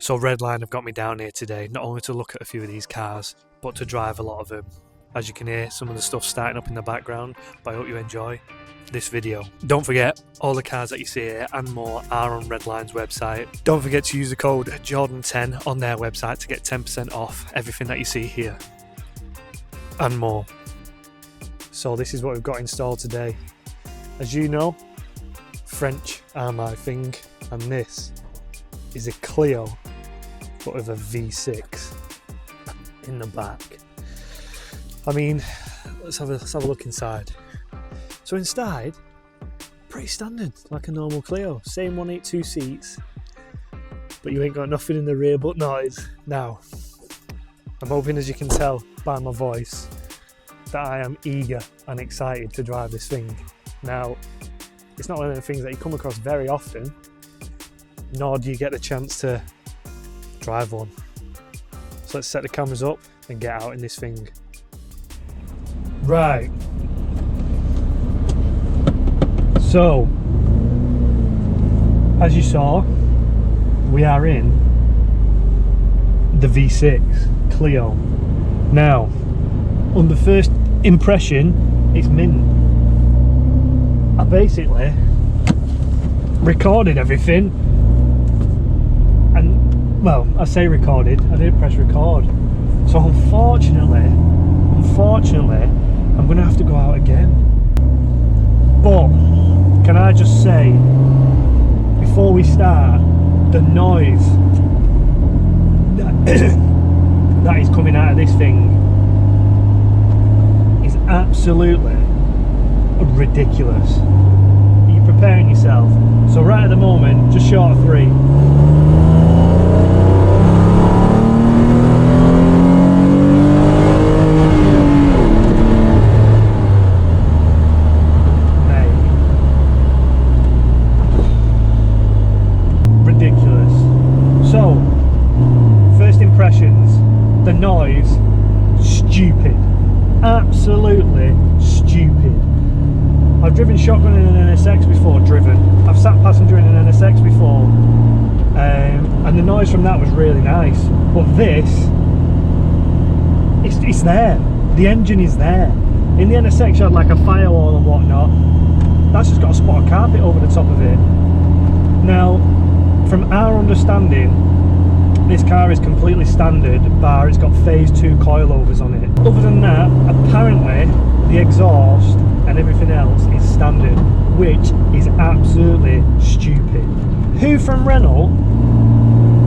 So Redline have got me down here today, not only to look at a few of these cars, but to drive a lot of them. As you can hear, some of the stuff starting up in the background, but I hope you enjoy this video. Don't forget, all the cars that you see here and more are on Redline's website. Don't forget to use the code Jordan10 on their website to get 10% off everything that you see here and more. So this is what we've got installed today. As you know, French are my thing, and this is a Clio, but with a V6 in the back. I mean, let's have a look inside. So inside, pretty standard, like a normal Clio. Same 182 seats, but you ain't got nothing in the rear but noise. Now, I'm hoping, as you can tell by my voice, that I am eager and excited to drive this thing. Now, it's not one of the things that you come across very often, nor do you get the chance to drive one. So let's set the cameras up and get out in this thing. Right. So, as you saw, we are in the V6 Clio. Now, on the first impression, it's mint. I basically recorded everything, and, well, I say recorded, I didn't press record. So unfortunately, I'm going to have to go out again. But, can I just say, before we start, the noise that is coming out of this thing is absolutely ridiculous. Are you preparing yourself? So right at the moment, just short of 3. The noise, stupid, absolutely stupid. I've driven shotgun in an NSX before, I've sat passenger in an NSX before, and the noise from that was really nice. But this, it's there, the engine is there. In the NSX you had like a firewall and whatnot, that's just got a spot of carpet over the top of it. Now, from our understanding, this car is completely standard, bar it's got phase 2 coilovers on it. Other than that, apparently the exhaust and everything else is standard, which is absolutely stupid. Who from Renault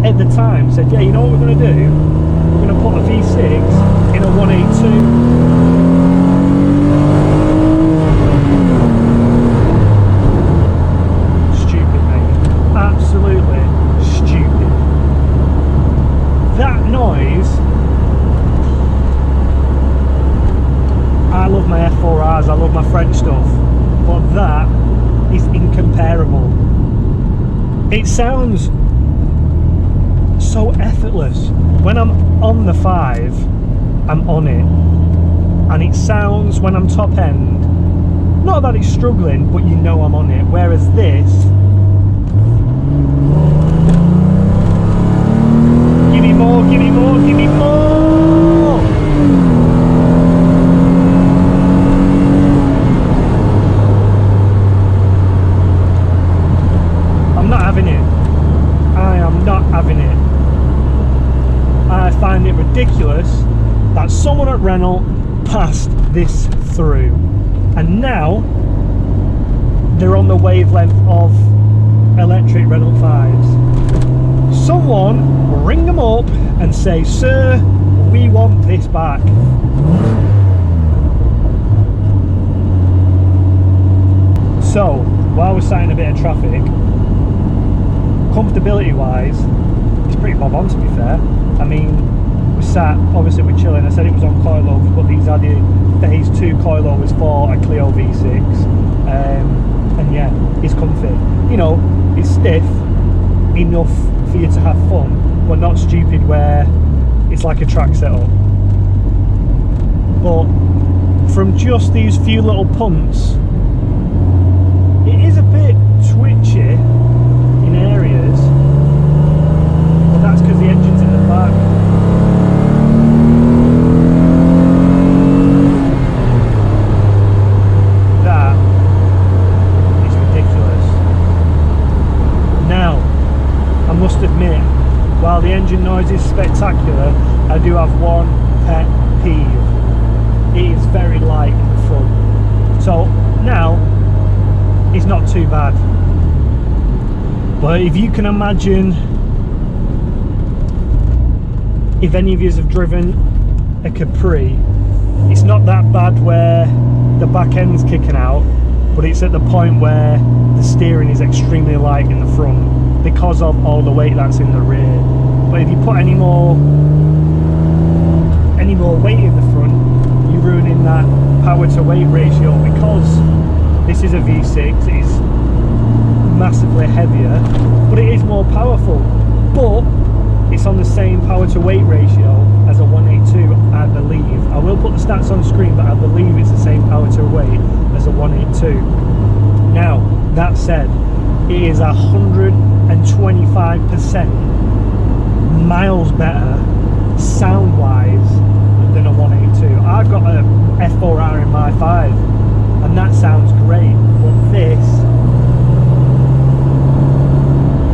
at the time said, yeah, you know what we're going to do? We're going to put a V6 in a 182. Stupid, mate. Absolutely stupid. That noise, I love my F4Rs, I love my French stuff, but that is incomparable. It sounds so effortless. When I'm on the 5, I'm on it, and it sounds, when I'm top end, not that it's struggling, but you know I'm on it, whereas this, give me more, give me more, give me more! I'm not having it. I am not having it. I find it ridiculous that someone at Renault passed this through. And now, they're on the wavelength of electric Renault 5s. Someone ring them up and say, sir, we want this back. So, while we're sat in a bit of traffic, comfortability wise, it's pretty bob on, to be fair. I mean, we sat, obviously we're chilling, I said it was on coilovers, but these are the phase 2 coilovers for a Clio V6. And yeah, it's comfy. You know, it's stiff enough for you to have fun, but not stupid where it's like a track setup. But from just these few little pumps, it is a bit twitchy in areas, but that's because while the engine noise is spectacular, I do have one pet peeve. It is very light in the front. So now it's not too bad. But if you can imagine, if any of you have driven a Capri, it's not that bad where the back end's kicking out, but it's at the point where the steering is extremely light in the front because of all the weight that's in the rear. But if you put any more weight in the front, you're ruining that power to weight ratio. Because this is a V6, it is massively heavier, but it is more powerful, but it's on the same power to weight ratio as a 182, I believe. I will put the stats on screen, but I believe it's the same power to weight as a 182. Now, that said, it is 125% miles better sound wise than a 182. I've got a F4R in my 5 and that sounds great, but this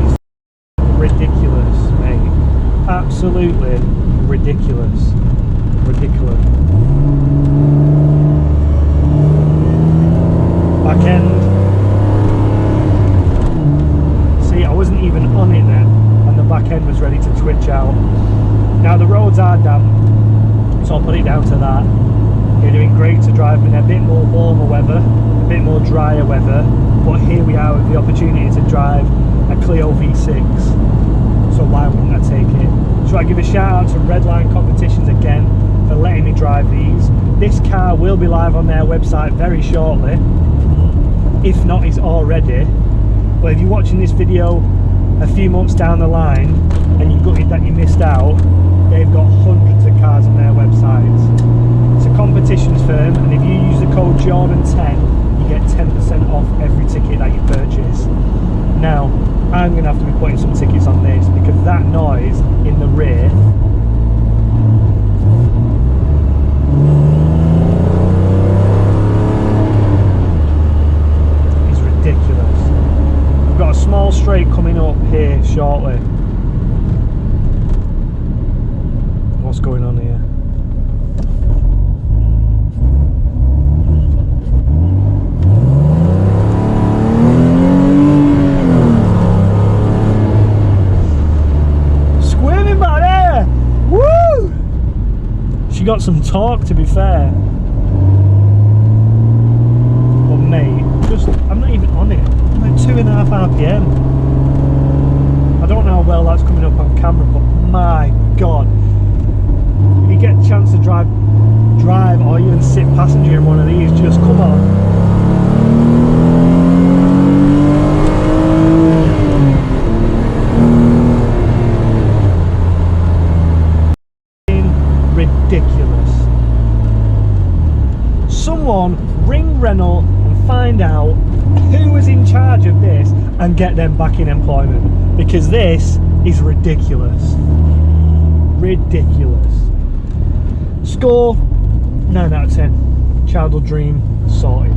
is ridiculous, mate. Absolutely ridiculous. Back end. See, I wasn't even on it then, and the back end was ready to twitch out. Now the roads are damp, so I'll put it down to that. You're doing great to drive in a bit more warmer weather, a bit more drier weather, but here we are with the opportunity to drive a Clio V6, so why wouldn't I take it? So I give a shout out to Redline Competitions again for letting me drive these. This car will be live on their website very shortly, if not it's already. But if you're watching this video a few months down the line and you're gutted that you missed out, they've got hundreds of cars on their websites. It's a competitions firm, and if you use the code Jordan10 you get 10% off every ticket that you purchase. Now I'm going to have to be putting some tickets on this because that noise in the rear is ridiculous. We've got a small straight coming up here shortly. What's going on here? Squirming back there! Woo! She got some torque, to be fair. But mate, I'm not even on it. I'm at 2.5 RPM. I don't know how well that's coming up on camera, but my god. If you get a chance to drive or even sit passenger in one of these, just come on. Ridiculous. Someone ring Renault and find out who was in charge of this and get them back in employment, because this is ridiculous. Ridiculous. Score 9 out of 10. Childhood dream sorted.